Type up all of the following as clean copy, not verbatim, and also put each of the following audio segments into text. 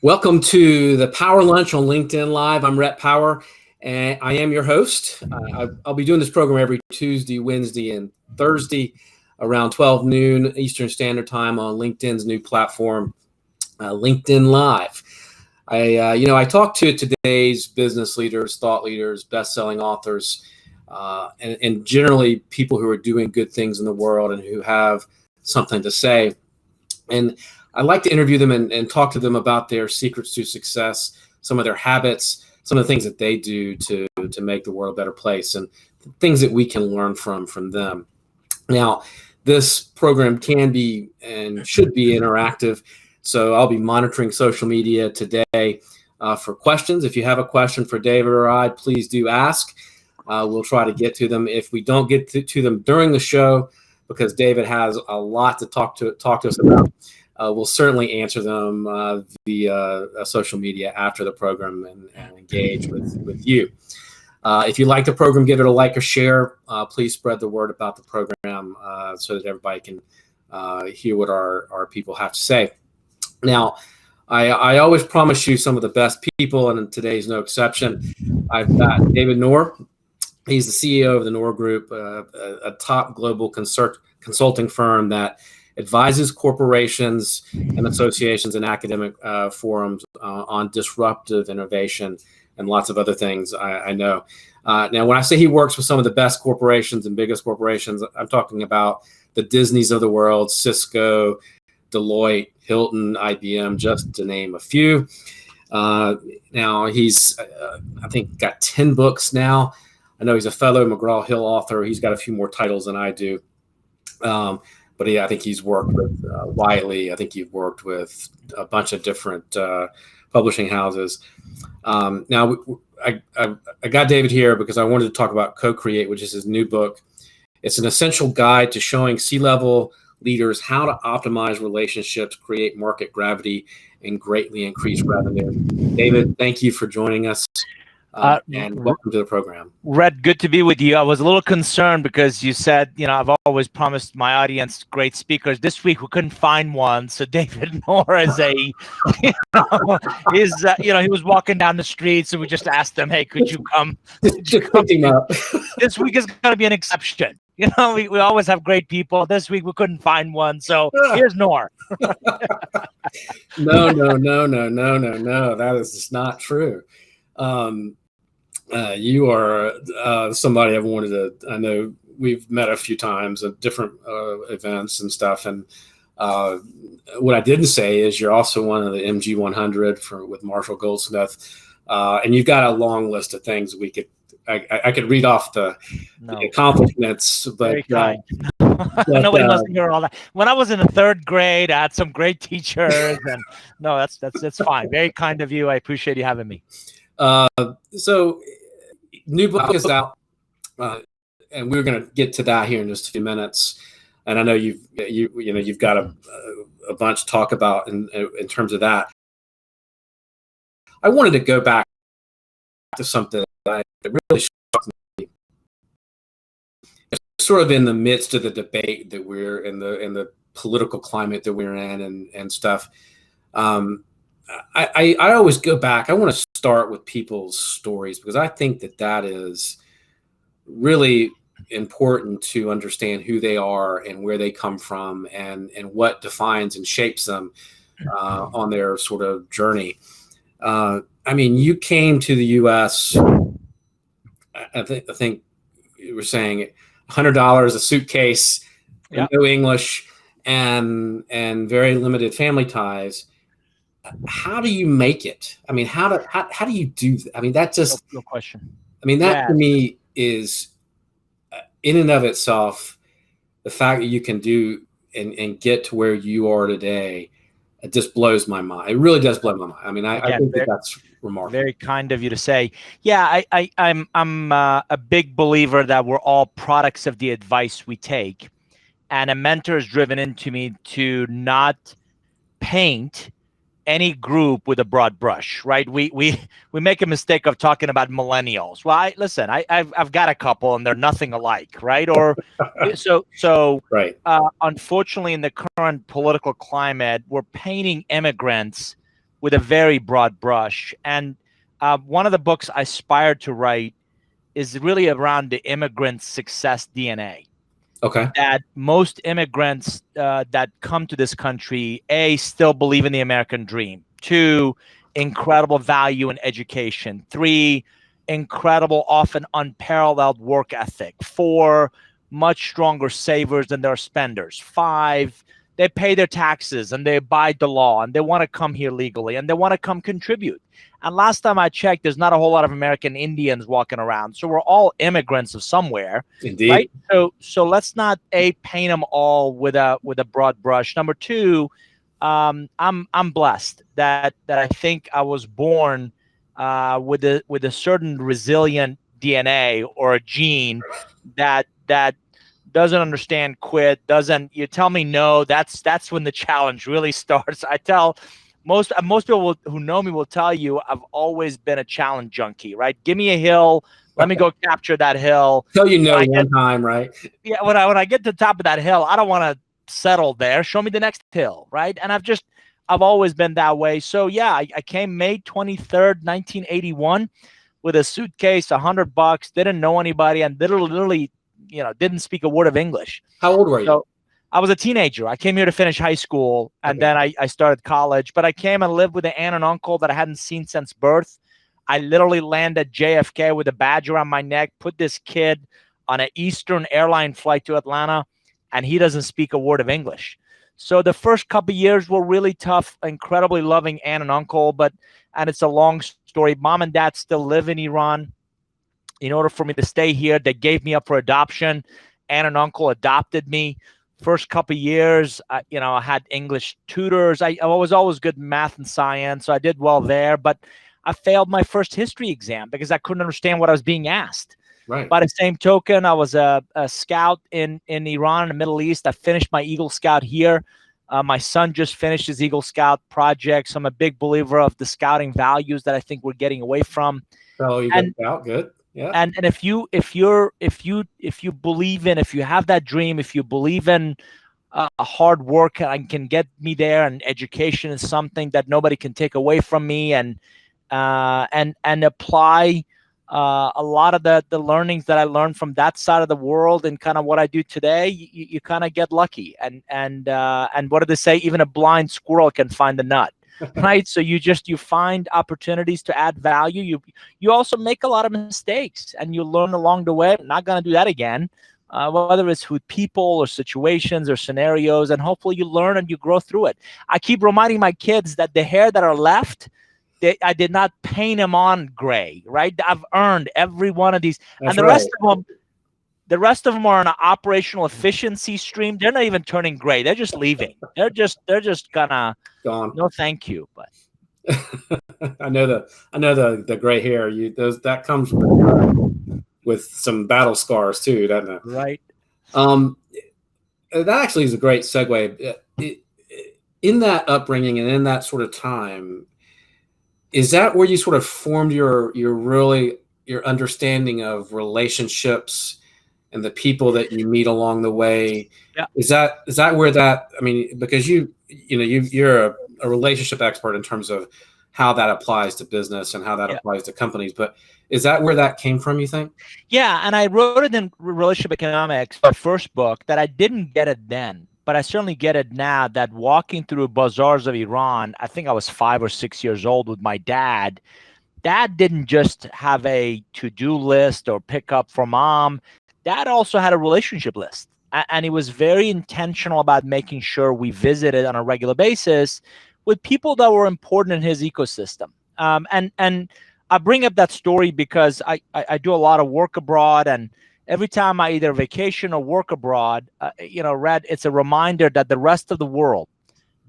Welcome to the Power Lunch on LinkedIn Live. I'm Rhett Power, and I am your host. I'll be doing this program every Tuesday, Wednesday, and Thursday around 12 noon Eastern Standard Time on LinkedIn's new platform, LinkedIn Live. I talk to today's business leaders, thought leaders, best-selling authors, and generally people who are doing good things in the world and who have something to say. And I like to interview them and talk to them about their secrets to success, some of their habits, some of the things that they do to make the world a better place, and things that we can learn from them. Now, this program can be and should be interactive, so I'll be monitoring social media today for questions. If you have a question for David or I, please do ask. We'll try to get to them. If we don't get to them during the show, because David has a lot to talk to us about, we'll certainly answer them via social media after the program and engage with you. If you like the program, give it a like or share. Please spread the word about the program so that everybody can hear what our people have to say. Now, I always promise you some of the best people, and today's no exception. I've got David Nour. He's the CEO of the Nour Group, a top global consulting firm that advises corporations and associations and academic forums on disruptive innovation and lots of other things I know. Now, when I say he works with some of the best corporations and biggest corporations, I'm talking about the Disneys of the world, Cisco, Deloitte, Hilton, IBM, just to name a few. Now, he's, I think, got 10 books now. I know he's a fellow McGraw-Hill author. He's got a few more titles than I do. But I think he's worked with Wiley. I think he's worked with a bunch of different publishing houses. Now, I got David here because I wanted to talk about Co-Create, which is his new book. It's an essential guide to showing C-level leaders how to optimize relationships, create market gravity, and greatly increase revenue. David, thank you for joining us. And welcome to the program. Rhett, good to be with you. I was a little concerned because you said, I've always promised my audience great speakers. This week we couldn't find one. So David Nour is he was walking down the street. So we just asked him, hey, could you come? This week is going to be an exception. We always have great people. This week we couldn't find one. So here's Nour. No. That is just not true. You are somebody I've wanted to. I know we've met a few times at different events and stuff. And what I didn't say is you're also one of the MG 100 with Marshall Goldsmith, and you've got a long list of things we could. I could read off the accomplishments, but very kind. Nobody wants to hear all that. When I was in the third grade, I had some great teachers, and no, that's fine. Very kind of you. I appreciate you having me. So new book is out, and we're going to get to that here in just a few minutes. And I know you've got a bunch to talk about in terms of that. I wanted to go back to something that really struck me. It's sort of in the midst of the debate that we're in the political climate that we're in and stuff. I always go back. I want to start with people's stories because I think that is really important to understand who they are and where they come from and what defines and shapes them on their sort of journey. You came to the U.S. I think you were saying $100 a suitcase, no English, and very limited family ties. How do you make it? How do you do that? That's just no question. That to me is in and of itself, the fact that you can do and get to where you are today, it just blows my mind. It really does blow my mind. I think that's remarkable. Very kind of you to say. Yeah, I'm a big believer that we're all products of the advice we take, and a mentor has driven into me to not paint any group with a broad brush, right? We make a mistake of talking about millennials. Well, I've got a couple and they're nothing alike, right? Or so right. Unfortunately, in the current political climate, we're painting immigrants with a very broad brush. And one of the books I aspired to write is really around the immigrant success DNA. Okay. That most immigrants that come to this country, A, still believe in the American dream. Two, incredible value in education. Three, incredible, often unparalleled work ethic. Four, much stronger savers than their spenders. Five, they pay their taxes and they abide the law and they want to come here legally and they want to come contribute. And last time I checked, there's not a whole lot of American Indians walking around. So we're all immigrants of somewhere. Indeed. Right? So let's not paint them all with a broad brush. Number two, I'm blessed that I think I was born with a certain resilient DNA or a gene that doesn't understand quit, doesn't, you tell me no, that's when the challenge really starts. I tell most people who know me will tell you I've always been a challenge junkie, right? Give me a hill, let me go capture that hill. Tell you no one time, right? Yeah, when I get to the top of that hill, I don't want to settle there. Show me the next hill, right? And I've always been that way. So yeah, I came May 23rd, 1981 with a suitcase, $100, didn't know anybody, and literally, didn't speak a word of English. How old were you? So I was a teenager. I came here to finish high school, and then I started college. But I came and lived with an aunt and uncle that I hadn't seen since birth. I literally landed JFK with a badge around my neck, put this kid on an Eastern airline flight to Atlanta, and he doesn't speak a word of English. So the first couple of years were really tough, incredibly loving aunt and uncle, and it's a long story. Mom and dad still live in Iran. In order for me to stay here, they gave me up for adoption. Aunt and uncle adopted me. First couple of years, I had English tutors. I was always good in math and science, so I did well there. But I failed my first history exam because I couldn't understand what I was being asked. Right. By the same token, I was a scout in Iran and the Middle East. I finished my Eagle Scout here. My son just finished his Eagle Scout project. So I'm a big believer of the scouting values that I think we're getting away from. Oh, you got out good. Yeah. And if you believe in, if you have that dream, if you believe in hard work and can get me there, and education is something that nobody can take away from me, and apply a lot of the learnings that I learned from that side of the world and kind of what I do today, you kind of get lucky. And what do they say? Even a blind squirrel can find the nut. Right. So you find opportunities to add value. You also make a lot of mistakes and you learn along the way. I'm not going to do that again, whether it's with people or situations or scenarios, and hopefully you learn and you grow through it. I keep reminding my kids that the hair that are left, I did not paint them on gray, right? I've earned every one of these. That's and the rest of them are on an operational efficiency stream. They're not even turning gray. They're just leaving. They're just gonna gone. No, thank you. But I know the gray hair. That comes with some battle scars too, doesn't it? Right. That actually is a great segue. In that upbringing and in that sort of time, is that where you sort of formed your understanding of relationships and the people that you meet along the way? Yeah. Is that where that, I mean, because you're a relationship expert in terms of how that applies to business and how that applies to companies, but is that where that came from, you think? Yeah. And I wrote it in Relationship Economics, my first book, that I didn't get it then, but I certainly get it now, that walking through bazaars of Iran, I think I was 5 or 6 years old with my dad. Dad didn't just have a to-do list or pick up for mom. Dad also had a relationship list, and he was very intentional about making sure we visited on a regular basis with people that were important in his ecosystem. And I bring up that story because I do a lot of work abroad, and every time I either vacation or work abroad, Rhett, it's a reminder that the rest of the world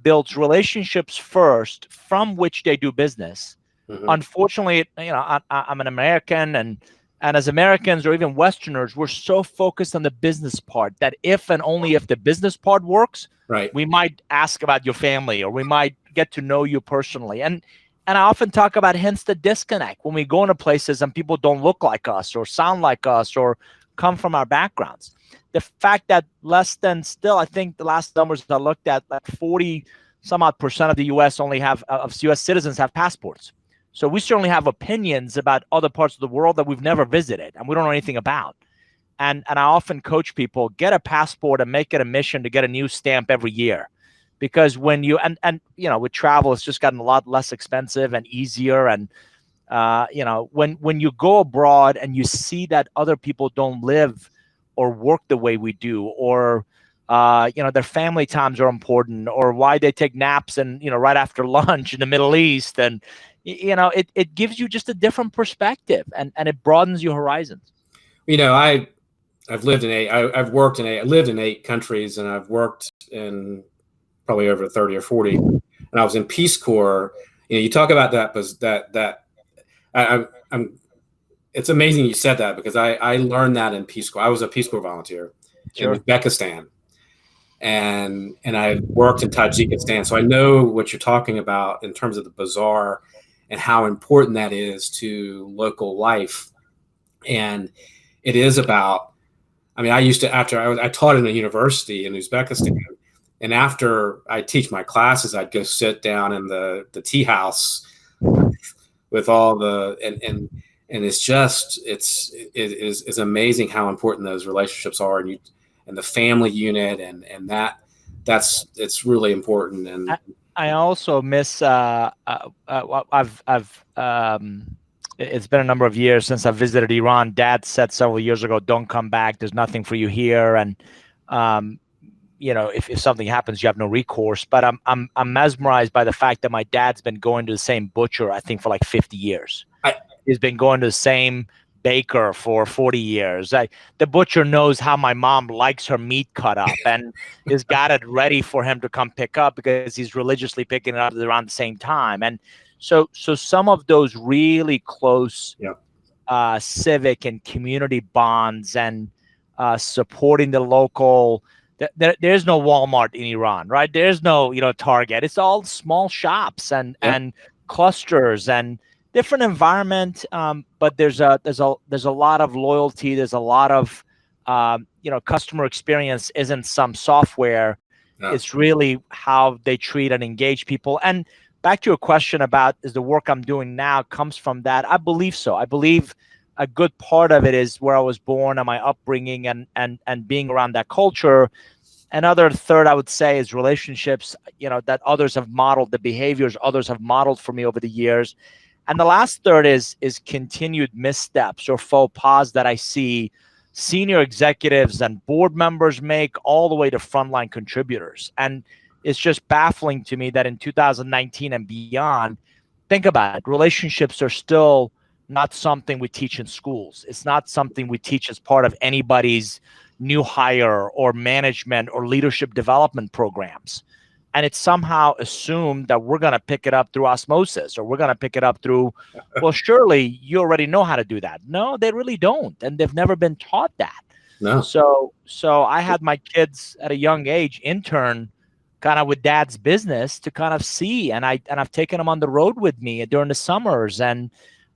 builds relationships first, from which they do business. Mm-hmm. Unfortunately, I'm an American, and as Americans or even Westerners, we're so focused on the business part that if and only if the business part works, right, we might ask about your family or we might get to know you personally. And I often talk about, hence the disconnect when we go into places and people don't look like us or sound like us or come from our backgrounds. The fact that I think the last numbers I looked at, like 40 some odd percent of the U.S. only have of U.S. citizens have passports. So we certainly have opinions about other parts of the world that we've never visited and we don't know anything about. And I often coach people, get a passport and make it a mission to get a new stamp every year. Because when you, and with travel, it's just gotten a lot less expensive and easier. And, when you go abroad and you see that other people don't live or work the way we do, or, their family times are important, or why they take naps and, right after lunch in the Middle East. And, it gives you just a different perspective and it broadens your horizons. I've lived in I lived in 8 countries, and I've worked in probably over 30 or 40. And I was in Peace Corps. You talk about that, but it's amazing you said that, because I learned that in Peace Corps. I was a Peace Corps volunteer in Uzbekistan, and I worked in Tajikistan. So I know what you're talking about in terms of the bazaar and how important that is to local life. And it is about, I taught in a university in Uzbekistan, and after I teach my classes, I'd go sit down in the tea house with all the, and it's amazing how important those relationships are, and the family unit, and it's really important. And I also miss, it's been a number of years since I visited Iran. Dad said several years ago, don't come back. There's nothing for you here. And, if something happens, you have no recourse. But I'm mesmerized by the fact that my dad's been going to the same butcher, I think, for like 50 years. He's been going to the same baker for 40 years. The butcher knows how my mom likes her meat cut up and has got it ready for him to come pick up, because he's religiously picking it up around the same time. And so some of those really close civic and community bonds, and supporting the local. There's no Walmart in Iran, right? There's no Target. It's all small shops and clusters and different environment. But there's a lot of loyalty. There's a lot of customer experience isn't some software. No. It's really how they treat and engage people. And back to your question about, is the work I'm doing now comes from that? I believe so. I believe a good part of it is where I was born and my upbringing and being around that culture. Another third, I would say, is relationships, that others have modeled, the behaviors others have modeled for me over the years. And the last third is continued missteps or faux pas that I see senior executives and board members make, all the way to frontline contributors. And it's just baffling to me that in 2019 and beyond, think about it, relationships are still not something we teach in schools. It's not something we teach as part of anybody's new hire or management or leadership development programs. And it's somehow assumed that we're going to pick it up through osmosis, or we're going to pick it up through, well, surely you already know how to do that. No, they really don't. And they've never been taught that. No. So I had my kids at a young age intern kind of with dad's business to kind of see, and I've taken them on the road with me during the summers. And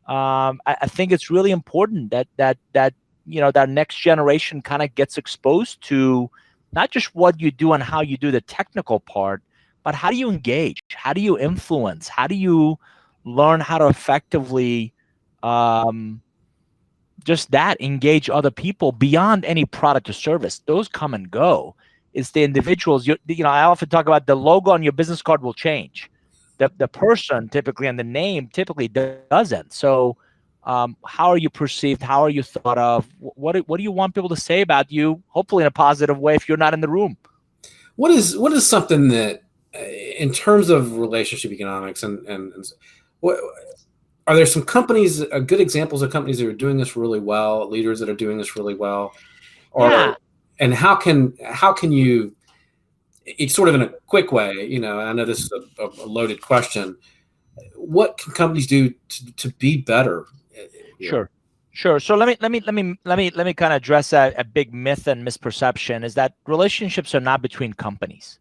I think it's really important that that next generation kind of gets exposed to not just what you do and how you do the technical part, but how do you engage? How do you influence? How do you learn how to effectively engage other people beyond any product or service? Those come and go. It's the individuals. I often talk about the logo on your business card will change. The person typically and the name typically doesn't. So how are you perceived? How are you thought of? What do you want people to say about you? Hopefully in a positive way if you're not in the room. What is something that, in terms of relationship economics, and what are there some companies, good examples of companies that are doing this really well, leaders that are doing this really well? And how can you, it's sort of in a quick way, I know this is a loaded question. What can companies do to be better? Sure. So let me kind of address a big myth and misperception, is that relationships are not between companies.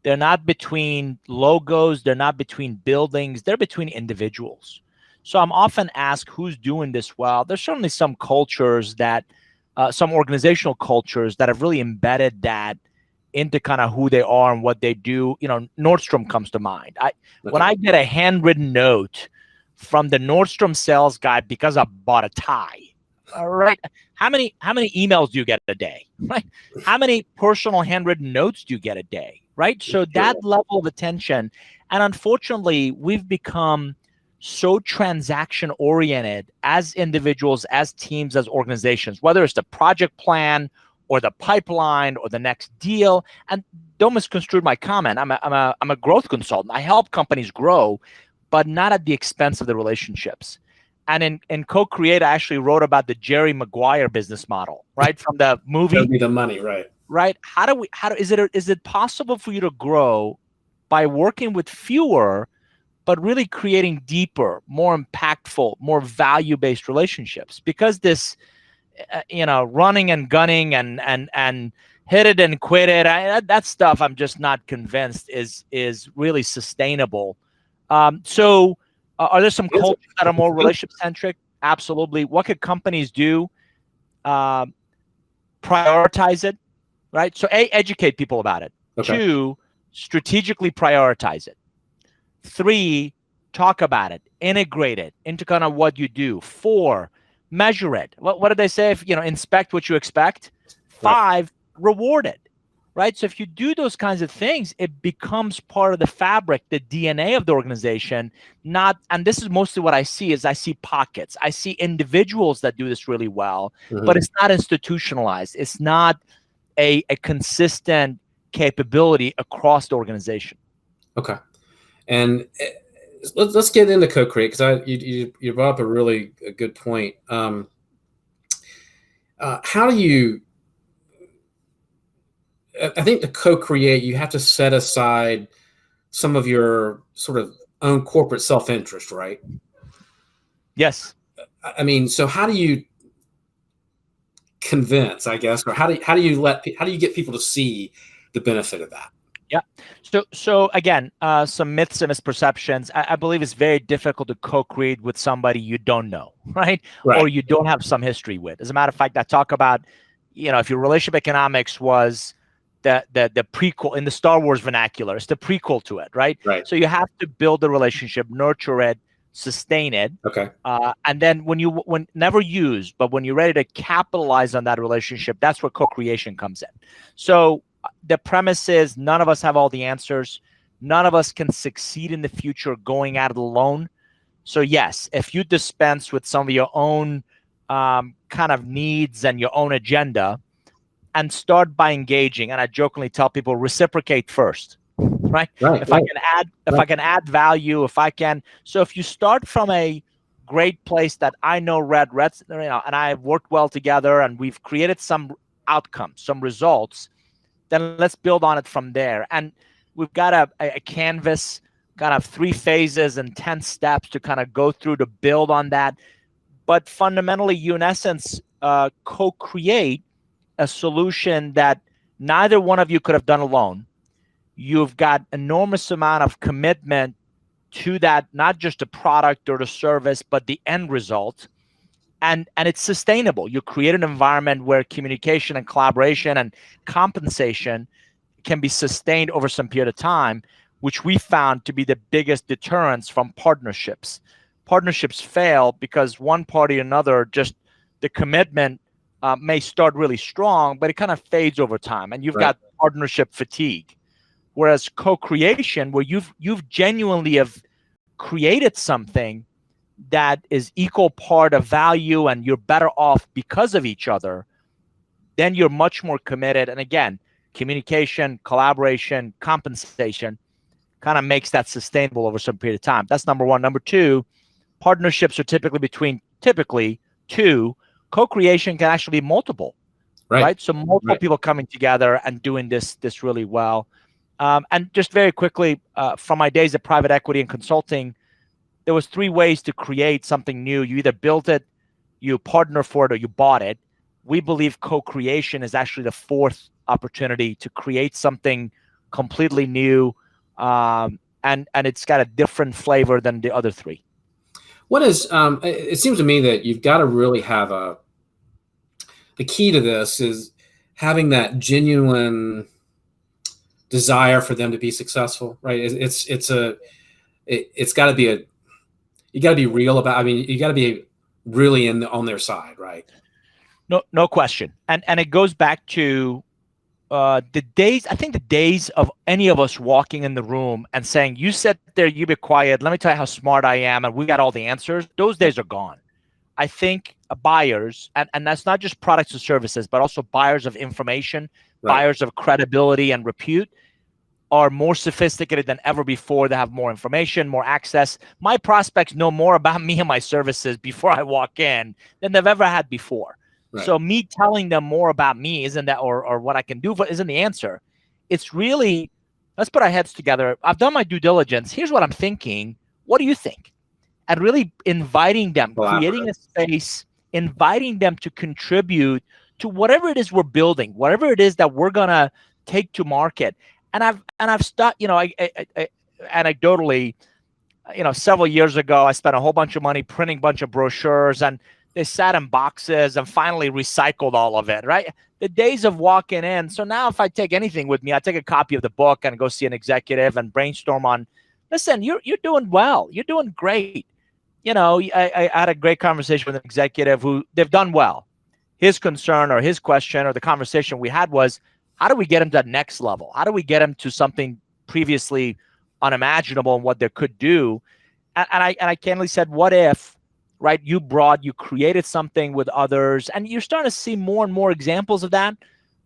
They're not between logos. They're not between buildings. They're between individuals. So I'm often asked, who's doing this well? There's certainly some cultures that, some organizational cultures that have really embedded that into kind of who they are and what they do. Nordstrom comes to mind. When I get a handwritten note from the Nordstrom sales guy because I bought a tie, all right, how many emails do you get a day? Right? How many personal handwritten notes do you get a day? Right? So that level of attention, and unfortunately, we've become so transaction oriented as individuals, as teams, as organizations, whether it's the project plan or the pipeline or the next deal. And don't misconstrue my comment. I'm a growth consultant. I help companies grow, but not at the expense of the relationships. And in Co-Create, I actually wrote about the Jerry Maguire business model, right? From the movie. Show me the money, right? Right. Is it possible for you to grow by working with fewer, but really creating deeper, more impactful, more value-based relationships? Because this, running and gunning and hit it and quit it, that stuff, I'm just not convinced is really sustainable. So are there some cultures that are more relationship-centric? Absolutely. What could companies do? Prioritize it, right? So A, educate people about it. Okay. 2, strategically prioritize it. 3, talk about it, integrate it into kind of what you do. 4, measure it. What did they say? Inspect what you expect. 5, reward it, right? So if you do those kinds of things, it becomes part of the fabric, the DNA of the organization. And this is mostly what I see pockets. I see individuals that do this really well, but it's not institutionalized. It's not a consistent capability across the organization. Okay. And let's get into Co-Create, because you brought up a really good point. How do you? I think to Co-Create, you have to set aside some of your sort of own corporate self-interest, right? Yes. I mean, so how do you convince, I guess, or how do you get people to see the benefit of that? Yeah. So again, some myths and misperceptions. I believe it's very difficult to co-create with somebody you don't know, right? Or you don't have some history with. As a matter of fact, I talk about, if your relationship economics was the prequel in the Star Wars vernacular, it's the prequel to it, right? So you have to build the relationship, nurture it, sustain it. Okay. And then when never used, but when you're ready to capitalize on that relationship, that's where co-creation comes in. So the premise is none of us have all the answers. None of us can succeed in the future going at it alone. So yes, if you dispense with some of your own kind of needs and your own agenda, and start by engaging, and I jokingly tell people, reciprocate first, right? If I can add value, so if you start from a great place that I know Rhett's, and I've worked well together, and we've created some outcomes, some results, then let's build on it from there. And we've got a canvas, kind of 3 phases and 10 steps to kind of go through to build on that. But fundamentally, you in essence co-create a solution that neither one of you could have done alone. You've got enormous amount of commitment to that, not just the product or the service, but the end result. And it's sustainable. You create an environment where communication and collaboration and compensation can be sustained over some period of time, which we found to be the biggest deterrence from partnerships. Partnerships fail because one party or another, just the commitment may start really strong, but it kind of fades over time, and you've got partnership fatigue. Whereas co-creation, where you've genuinely have created something that is equal part of value and you're better off because of each other, then you're much more committed. And again, communication, collaboration, compensation kind of makes that sustainable over some period of time. That's number one. Number 2, partnerships are typically 2. Co-creation can actually be multiple, right? So multiple people coming together and doing this really well. And just very quickly, from my days of private equity and consulting, there was 3 ways to create something new. You either built it, you partner for it, or you bought it. We believe co-creation is actually the 4th opportunity to create something completely new, and it's got a different flavor than the other 3. What is, it seems to me that you've got to really have the key to this is having that genuine desire for them to be successful, right? It's got to be you got to be real about. I mean, you got to be really on their side, right? No question. And it goes back to the days. I think the days of any of us walking in the room and saying, "You sit there, you be quiet. Let me tell you how smart I am, and we got all the answers." Those days are gone. I think buyers, and that's not just products or services, but also buyers of information, Right. buyers of credibility and repute, are more sophisticated than ever before. They have more information, more access. My prospects know more about me and my services before I walk in than they've ever had before. Right. So me telling them more about me isn't that, or what I can do, isn't the answer. It's really, let's put our heads together. I've done my due diligence. Here's what I'm thinking. What do you think? And really inviting them, creating a space, inviting them to contribute to whatever it is we're building, whatever it is that we're gonna take to market. And I've stuck, I anecdotally, several years ago, I spent a whole bunch of money printing a bunch of brochures, and they sat in boxes, and finally recycled all of it, right? The days of walking in. So now if I take anything with me, I take a copy of the book and go see an executive and brainstorm on, listen, you're doing well. You're doing great. I had a great conversation with an executive who they've done well. His concern or his question or the conversation we had was, how do we get him to that next level? How do we get him to something previously unimaginable in what they could do? And I candidly said, what if, right, you created something with others, and you're starting to see more and more examples of that.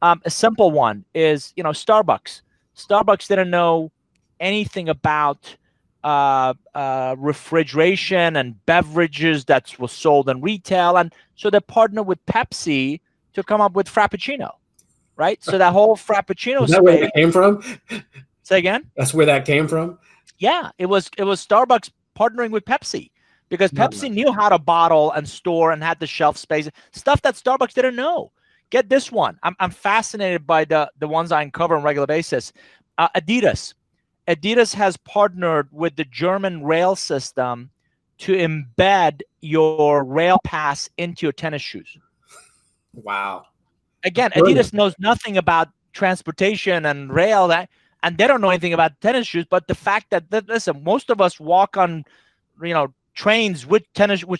A simple one is, Starbucks. Starbucks didn't know anything about refrigeration and beverages that was sold in retail. And so they partnered with Pepsi to come up with Frappuccino. Right, so that whole Frappuccino Is that where that came from? Say again? That's where that came from. Yeah, it was Starbucks partnering with Pepsi because Pepsi knew how to bottle and store and had the shelf space, stuff that Starbucks didn't know. Get this one. I'm fascinated by the ones I uncover on a regular basis. Adidas has partnered with the German rail system to embed your rail pass into your tennis shoes. Wow. Again, Adidas knows nothing about transportation and rail, and they don't know anything about tennis shoes. But the fact that listen, most of us walk on, trains with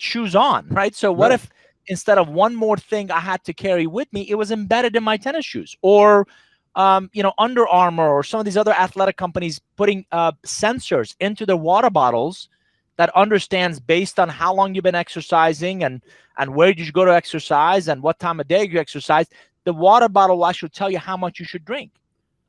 shoes on, right? So what if instead of one more thing I had to carry with me, it was embedded in my tennis shoes? Or, Under Armour or some of these other athletic companies putting sensors into their water bottles that understands based on how long you've been exercising and where did you go to exercise and what time of day you exercise. The water bottle will actually tell you how much you should drink,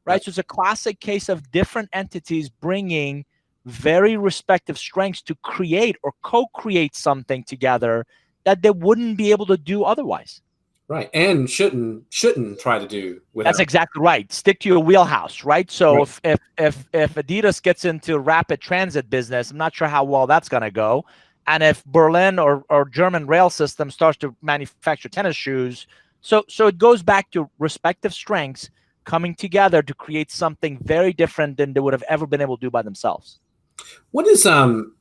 right? So it's a classic case of different entities bringing very respective strengths to create or co-create something together that they wouldn't be able to do otherwise. Right, and shouldn't try to do without. That's exactly right. Stick to your wheelhouse, right? So if Adidas gets into rapid transit business, I'm not sure how well that's going to go. And if Berlin or German rail system starts to manufacture tennis shoes, so it goes back to respective strengths coming together to create something very different than they would have ever been able to do by themselves. What is and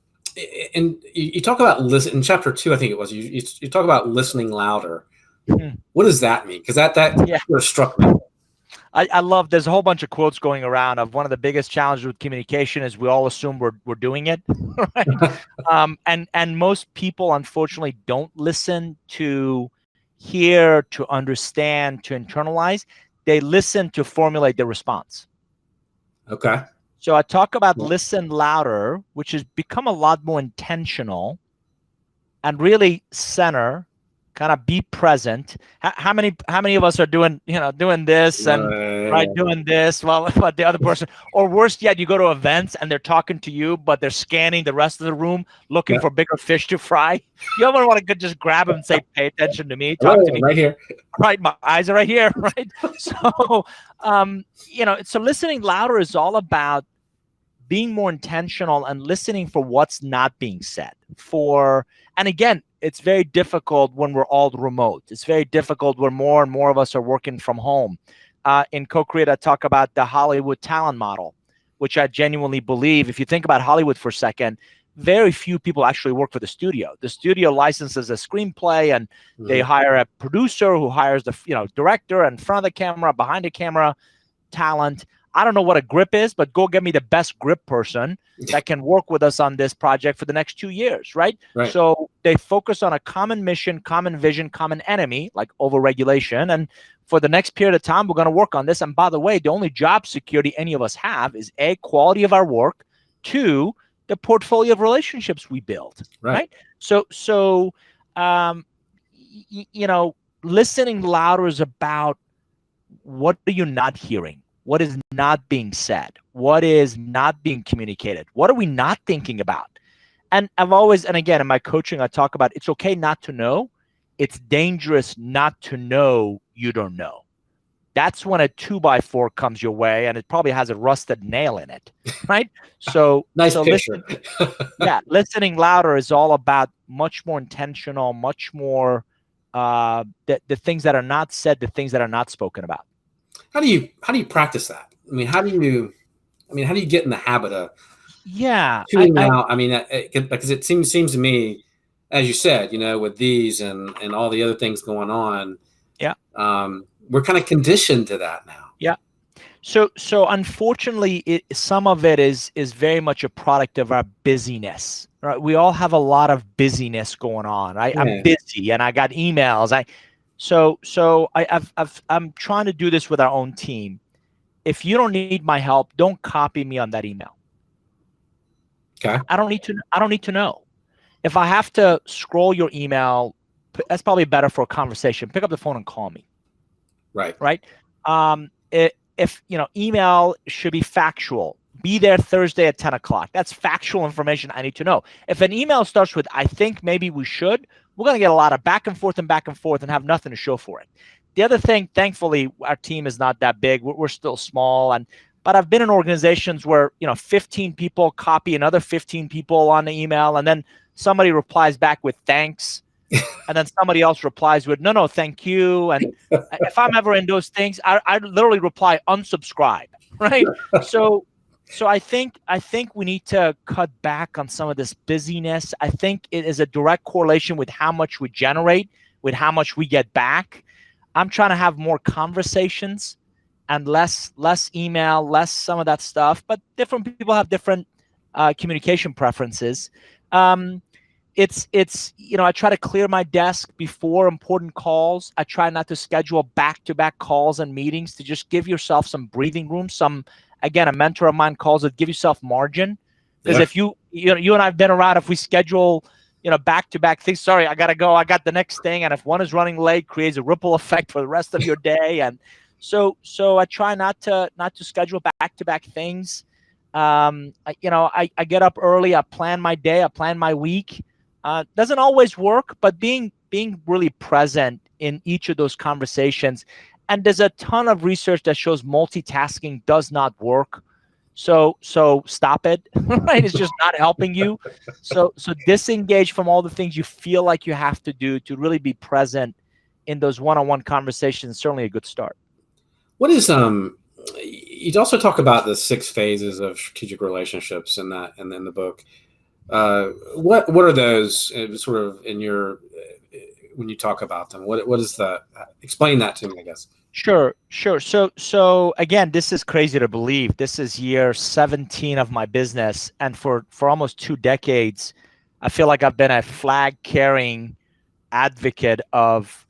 you talk about listen in chapter 2, I think it was. You talk about listening louder. What does that mean? Because that sort of struck me. I love. There's a whole bunch of quotes going around of one of the biggest challenges with communication is we all assume we're doing it, right? And most people unfortunately don't listen to hear, to understand, to internalize. They listen to formulate their response. Okay. So I talk about listen louder, which has become a lot more intentional, and really center. Kind of be present. How many of us are doing this and doing this while the other person, or worse yet, you go to events and they're talking to you, but they're scanning the rest of the room looking for bigger fish to fry. You ever want to just grab them and say, "Pay attention to me, talk to me right here." Right, my eyes are right here, right? So, so listening louder is all about being more intentional and listening for what's not being said. And again, it's very difficult when we're all remote. It's very difficult when more and more of us are working from home. In Co-Create, I talk about the Hollywood talent model, which I genuinely believe, if you think about Hollywood for a second, very few people actually work for the studio. The studio licenses a screenplay, and they hire a producer who hires the director in front of the camera, behind the camera, talent. I don't know what a grip is, but go get me the best grip person that can work with us on this project for the next 2 years, right? So they focus on a common mission, common vision, common enemy, like overregulation. And for the next period of time, we're going to work on this. And by the way, the only job security any of us have is A, quality of our work, 2, the portfolio of relationships we build, right? So listening louder is about what are you not hearing? What is not being said? What is not being communicated? What are we not thinking about? And I've always, and again, in my coaching, I talk about it's okay not to know. It's dangerous not to know you don't know. That's when a 2x4 comes your way and it probably has a rusted nail in it, right? So, nice picture. Listening louder is all about much more intentional, much more the things that are not said, the things that are not spoken about. How do you practice that? I mean, how do you get in the habit of tuning out? I mean, because it seems to me, as you said, with these and all the other things going on, we're kind of conditioned to that now. Yeah. So unfortunately, some of it is very much a product of our busyness. Right? We all have a lot of busyness going on. Right? I'm busy and I got emails. I'm trying to do this with our own team. If you don't need my help, don't copy me on that email. Okay. I don't need to know. If I have to scroll your email, that's probably better for a conversation. Pick up the phone and call me. Right. If email should be factual. Be there Thursday at 10 o'clock. That's factual information I need to know. If an email starts with, I think maybe we should, we're going to get a lot of back and forth and have nothing to show for it. The other thing, thankfully, our team is not that big. We're still small. But I've been in organizations where, 15 people copy another 15 people on the email. And then somebody replies back with thanks. And then somebody else replies with, no, thank you. And if I'm ever in those things, I literally reply unsubscribe, right? So I think we need to cut back on some of this busyness. I think it is a direct correlation with how much we generate, with how much we get back. I'm trying to have more conversations and less email, less some of that stuff. But different people have different communication preferences. It's I try to clear my desk before important calls. I try not to schedule back-to-back calls and meetings to just give yourself some breathing room. Again, a mentor of mine calls it give yourself margin. Because if you and I've been around, if we schedule, back-to-back things, sorry, I got to go, I got the next thing. And if one is running late, creates a ripple effect for the rest of your day. And so I try not to schedule back-to-back things. I get up early, I plan my day, I plan my week. Doesn't always work, but being really present in each of those conversations. And there's a ton of research that shows multitasking does not work. So stop it, right? It's just not helping you. So disengage from all the things you feel like you have to do to really be present in those one-on-one conversations. Certainly a good start. What is you also talk about the 6 phases of strategic relationships in the book. What are those sort of in your when you talk about them? What is that? Explain that to me, I guess. Sure. So again, this is crazy to believe. This is year 17 of my business, and for almost 2 decades, I feel like I've been a flag-carrying advocate of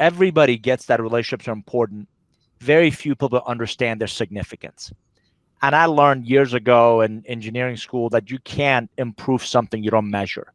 everybody gets that relationships are important. Very few people understand their significance. And I learned years ago in engineering school that you can't improve something you don't measure.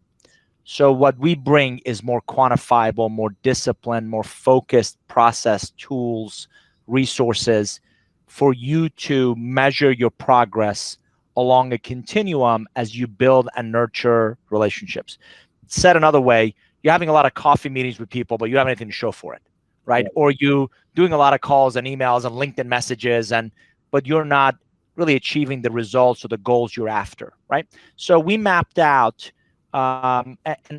So what we bring is more quantifiable, more disciplined, more focused process, tools, resources for you to measure your progress along a continuum as you build and nurture relationships. Said another way, you're having a lot of coffee meetings with people, but you don't have anything to show for it, right? Or you doing a lot of calls and emails and LinkedIn messages, but you're not really achieving the results or the goals you're after, right? So we mapped out and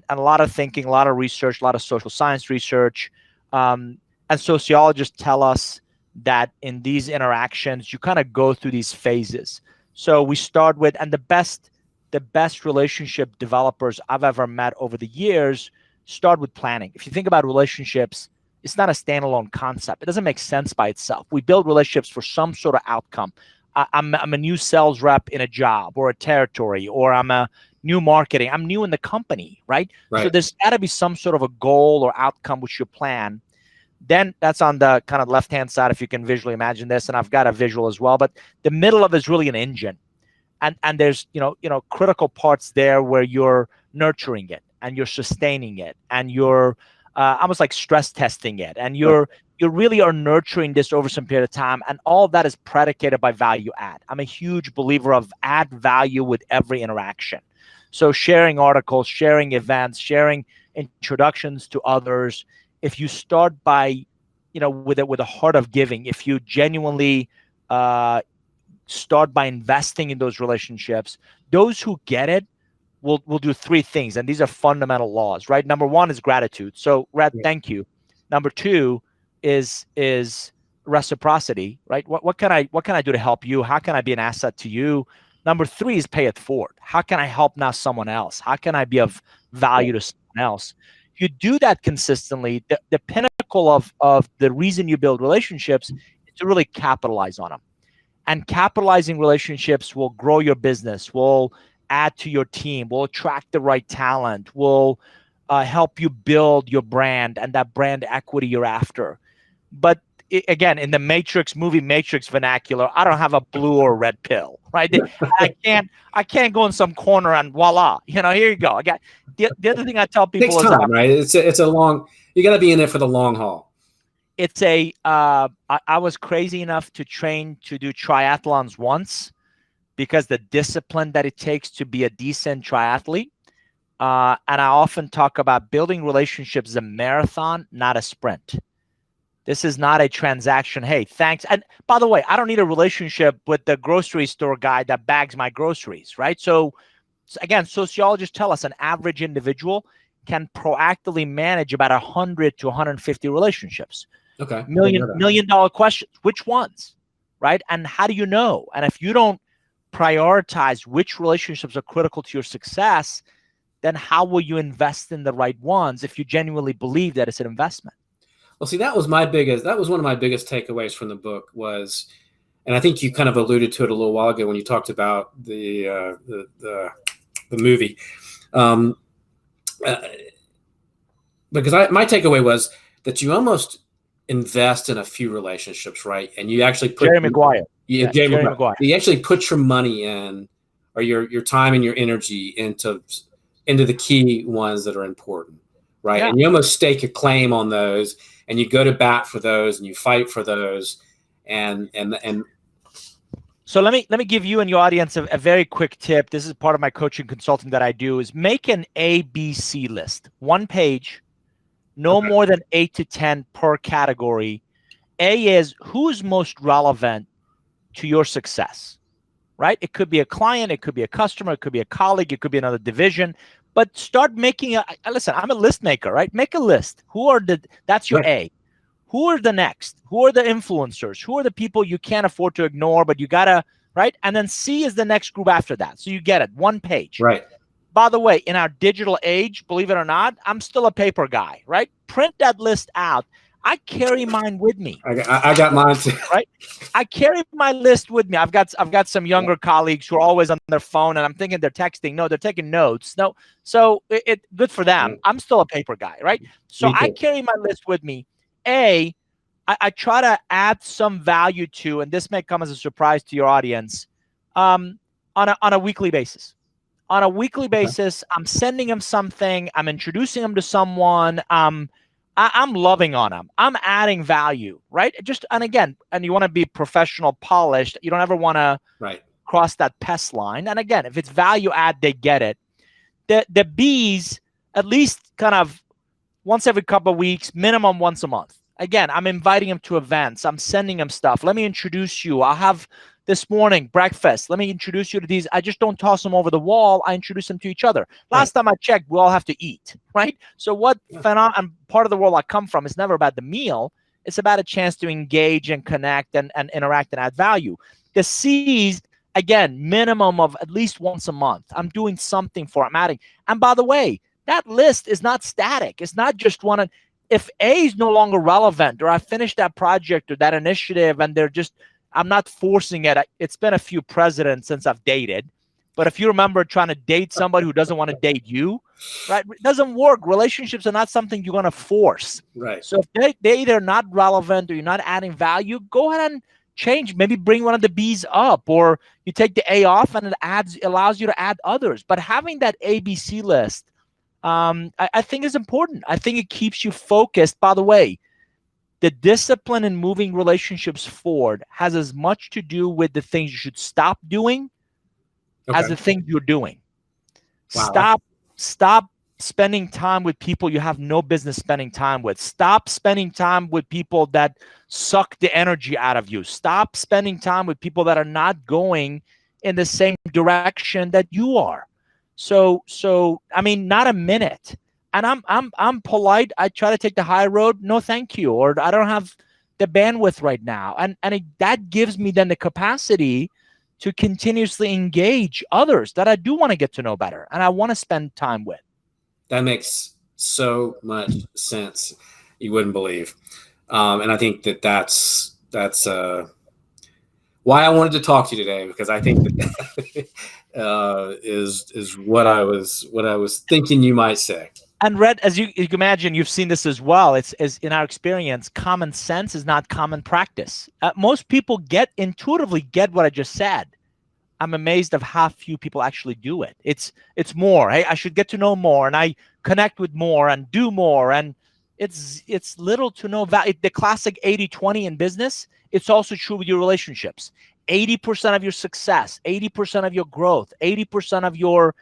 a lot of thinking, a lot of research, a lot of social science research, and sociologists tell us that in these interactions, you kind of go through these phases. So we start with, and the best relationship developers I've ever met over the years start with planning. If you think about relationships, it's not a standalone concept. It doesn't make sense by itself. We build relationships for some sort of outcome. I'm a new sales rep in a job or a territory, or I'm a new marketing. I'm new in the company, right? So there's got to be some sort of a goal or outcome which you plan. Then that's on the kind of left-hand side, if you can visually imagine this, and I've got a visual as well. But the middle of it is really an engine, and there's critical parts there where you're nurturing it and you're sustaining it and you're almost like stress testing it, and you really are nurturing this over some period of time, and all of that is predicated by value add. I'm a huge believer of add value with every interaction. So sharing articles, sharing events, sharing introductions to others. If you start by, with a heart of giving, if you genuinely start by investing in those relationships, those who get it will do three things, and these are fundamental laws, right? Number one is gratitude. So, Rhett, thank you. Number two is reciprocity, right? What can I do to help you? How can I be an asset to you? Number three is pay it forward. How can I help now someone else? How can I be of value to someone else? If you do that consistently, the pinnacle of the reason you build relationships is to really capitalize on them. And capitalizing relationships will grow your business, will add to your team, will attract the right talent, will help you build your brand and that brand equity you're after. But again, in the movie Matrix vernacular, I don't have a blue or red pill, right? I can't go in some corner and voila, here you go. I got the other thing I tell people is time, right? It's a long. You got to be in it for the long haul. It's I was crazy enough to train to do triathlons once because the discipline that it takes to be a decent triathlete. And I often talk about building relationships as a marathon, not a sprint. This is not a transaction. Hey, thanks. And by the way, I don't need a relationship with the grocery store guy that bags my groceries, right? So again, sociologists tell us an average individual can proactively manage about 100 to 150 relationships. Okay. Million dollar questions. Which ones, right? And how do you know? And if you don't prioritize which relationships are critical to your success, then how will you invest in the right ones if you genuinely believe that it's an investment? Well, see, that was one of my biggest takeaways from the book was, and I think you kind of alluded to it a little while ago when you talked about the movie, because my takeaway was that you almost invest in a few relationships, right? And you actually put Jerry Maguire. Jerry Maguire. You actually put your money in, or your time and your energy into the key ones that are important, right? Yeah. And you almost stake a claim on those, and you go to bat for those, and you fight for those, and. So let me give you and your audience a very quick tip. This is part of my coaching consulting that I do, is make an ABC list, 1 page, no more than 8 to 10 per category. A is who's most relevant to your success, right? It could be a client, it could be a customer, it could be a colleague, it could be another division. But start making listen, I'm a list maker, right? Make a list. That's your A. Who are the next? Who are the influencers? Who are the people you can't afford to ignore, but you gotta, right? And then C is the next group after that. So you get it, 1 page. Right. By the way, in our digital age, believe it or not, I'm still a paper guy, right? Print that list out. I carry mine with me. I got mine too. Right? I carry my list with me. I've got some younger colleagues who are always on their phone, and I'm thinking they're texting. No, they're taking notes. No, so it good for them. I'm still a paper guy, right? So I carry my list with me. I try to add some value to, and this may come as a surprise to your audience, on a weekly basis. On a weekly basis, I'm sending them something. I'm introducing them to someone. I'm loving on them. I'm adding value, right? And you want to be professional, polished. You don't ever want to cross that pest line. And again, if it's value add, they get it. The B's, at least kind of once every couple of weeks, minimum once a month. Again, I'm inviting them to events. I'm sending them stuff. Let me introduce you. I'll have this morning breakfast. Let me introduce you to these. I just don't toss them over the wall. I introduce them to each other. Last time I checked, we all have to eat, right? So and part of the world I come from is never about the meal. It's about a chance to engage and connect and interact and add value. The C's, again, minimum of at least once a month. I'm doing something for it. I'm adding. And by the way, that list is not static. It's not just one. If A is no longer relevant, or I finished that project or that initiative and I'm not forcing it. It's been a few presidents since I've dated. But if you remember trying to date somebody who doesn't want to date you, right? It doesn't work. Relationships are not something you're going to force. Right. So if they either not relevant or you're not adding value, go ahead and change. Maybe bring one of the B's up, or you take the A off and it allows you to add others. But having that ABC list, I think is important. I think it keeps you focused. By the way, the discipline in moving relationships forward has as much to do with the things you should stop doing as the things you're doing. Wow. Stop spending time with people you have no business spending time with. Stop spending time with people that suck the energy out of you. Stop spending time with people that are not going in the same direction that you are. So I mean, not a minute. And I'm polite. I try to take the high road. No, thank you. Or I don't have the bandwidth right now. And that gives me then the capacity to continuously engage others that I do want to get to know better and I want to spend time with. That makes so much sense. You wouldn't believe. And I think that's why I wanted to talk to you today, because I think that is what I was thinking you might say. And Rhett, as you can imagine, you've seen this as well. It's in our experience, common sense is not common practice. Most people intuitively get what I just said. I'm amazed of how few people actually do it. It's more. Hey, I should get to know more, and I connect with more and do more. And it's little to no value. The classic 80-20 in business, it's also true with your relationships. 80% of your success, 80% of your growth, 80% of your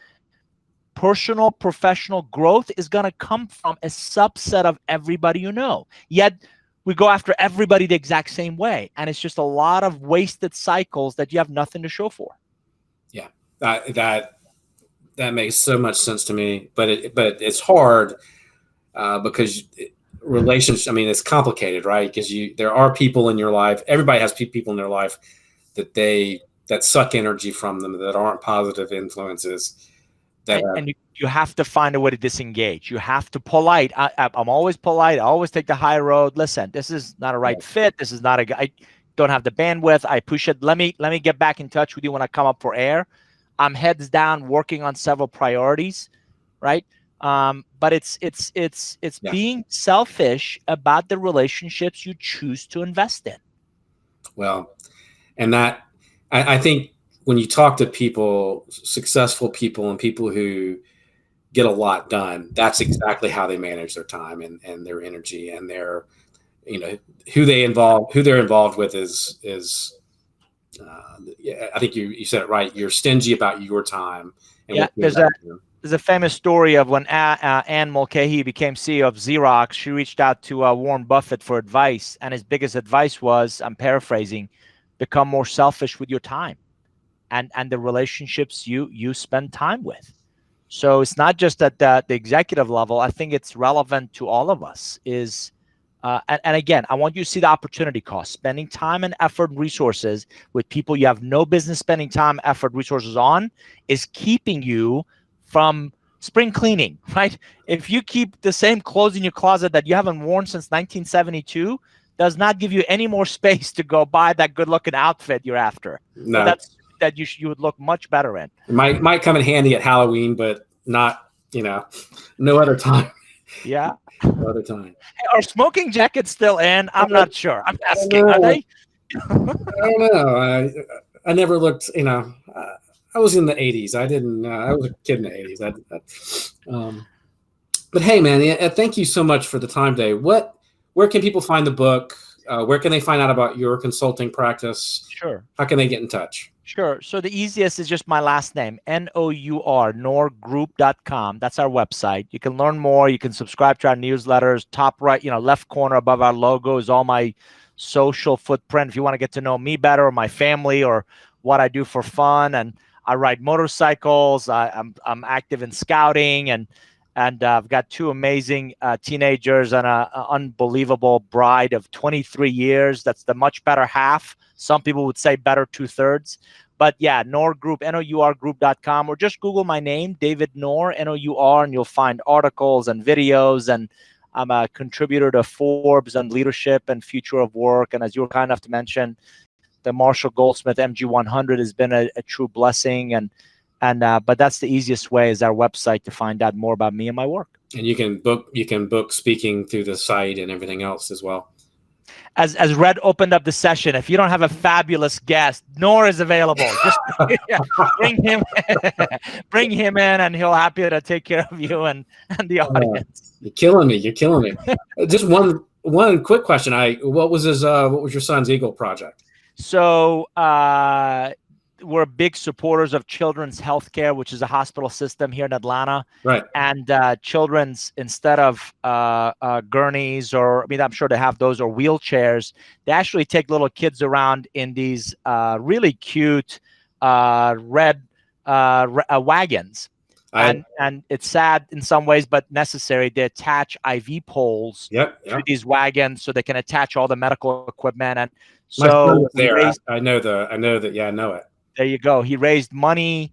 personal, professional growth is going to come from a subset of everybody you know. Yet we go after everybody the exact same way. And it's just a lot of wasted cycles that you have nothing to show for. Yeah, that makes so much sense to me. But it's hard because relationships, I mean, it's complicated, right? Because there are people in your life. Everybody has people in their life that suck energy from them, that aren't positive influences. And you have to find a way to disengage. You have to polite. I'm always polite. I always take the high road. Listen, this is not a right fit. This is not I don't have the bandwidth. I push it. Let me get back in touch with you when I come up for air. I'm heads down working on several priorities, right? But it's being selfish about the relationships you choose to invest in. Well, and that I think when you talk to people, successful people and people who get a lot done, that's exactly how they manage their time and their energy and their, who they're involved with is I think you said it right. You're stingy about your time. And there's a famous story of when Ann Mulcahy became CEO of Xerox. She reached out to Warren Buffett for advice, and his biggest advice was, I'm paraphrasing, become more selfish with your time and the relationships you spend time with. So it's not just at the executive level. I think it's relevant to all of us. And again, I want you to see the opportunity cost. Spending time and effort and resources with people you have no business spending time, effort, resources on is keeping you from spring cleaning, right? If you keep the same clothes in your closet that you haven't worn since 1972, does not give you any more space to go buy that good-looking outfit you're after. No. That you would look much better in. It might come in handy at Halloween, but not, no other time. Yeah. No other time. Hey, are smoking jackets still in? I'm not sure. I'm asking. Are they? I don't know. I never looked, I was in the 80s. I was a kid in the 80s. But hey, man, thank you so much for the time today. Where can people find the book? Where can they find out about your consulting practice? Sure. How can they get in touch? Sure. So the easiest is just my last name, Nour, nourgroup.com. That's our website. You can learn more. You can subscribe to our newsletters. Top right, left corner above our logo is all my social footprint. If you want to get to know me better or my family or what I do for fun. And I ride motorcycles. I'm active in scouting and I've got two amazing teenagers and an unbelievable bride of 23 years. That's the much better half. Some people would say better 2/3. But yeah, Nour Group, nourgroup.com, or just Google my name, David Nour, Nour, and you'll find articles and videos. And I'm a contributor to Forbes and Leadership and Future of Work. And as you were kind enough to mention, the Marshall Goldsmith MG100 has been a true blessing, but that's the easiest way is our website to find out more about me and my work. And you can book speaking through the site and everything else as well. As Rhett opened up the session, if you don't have a fabulous guest, Nour is available. Just bring him, bring him in, and he'll happy to take care of you and the audience. You're killing me. You're killing me. Just one quick question. What was your son's Eagle project? So we're big supporters of Children's Healthcare, which is a hospital system here in Atlanta. Right. And Children's, instead of gurneys, or I mean, I'm sure they have those, or wheelchairs, they actually take little kids around in these really cute red wagons. And it's sad in some ways, but necessary. They attach IV poles to these wagons so they can attach all the medical equipment. And so I know that. Yeah, I know it. There you go. He raised money.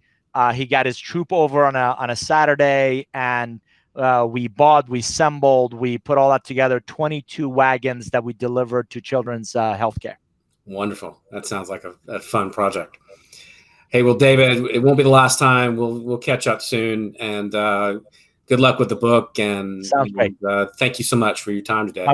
He got his troop over on a Saturday, and we assembled, we put all that together, 22 wagons that we delivered to Children's Healthcare. Wonderful. That sounds like a fun project. Hey, well, David, it won't be the last time. We'll catch up soon, and good luck with the book. And sounds great. Thank you so much for your time today.